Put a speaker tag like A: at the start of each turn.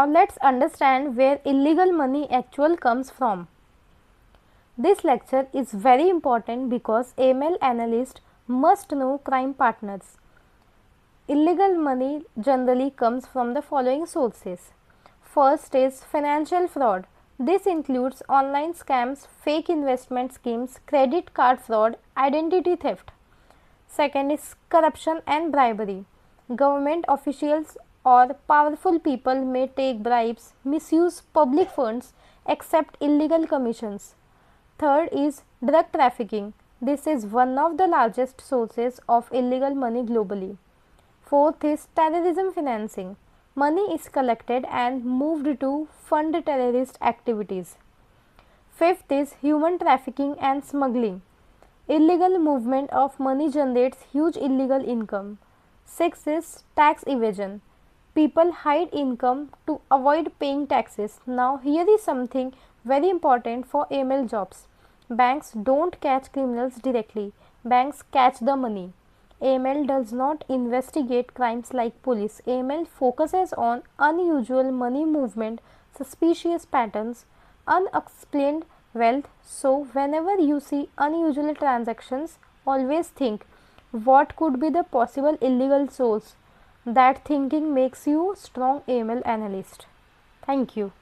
A: Now let's understand where illegal money actually comes from. This lecture is very important because AML analysts must know crime partners. Illegal money generally comes from the following sources. First is financial fraud. This includes online scams, fake investment schemes, credit card fraud, identity theft. Second is corruption and bribery. Government officials or powerful people may take bribes, misuse public funds, accept illegal commissions. Third is drug trafficking. This is one of the largest sources of illegal money globally. Fourth is terrorism financing. Money is collected and moved to fund terrorist activities. Fifth is human trafficking and smuggling. Illegal movement of money generates huge illegal income. Sixth is tax evasion. People hide income to avoid paying taxes. Now, here is something very important for AML jobs. Banks don't catch criminals directly, banks catch the money. AML does not investigate crimes like police. AML focuses on unusual money movement, suspicious patterns, unexplained wealth. So, whenever you see unusual transactions, always think what could be the possible illegal source. That thinking makes you a strong AML analyst. Thank you.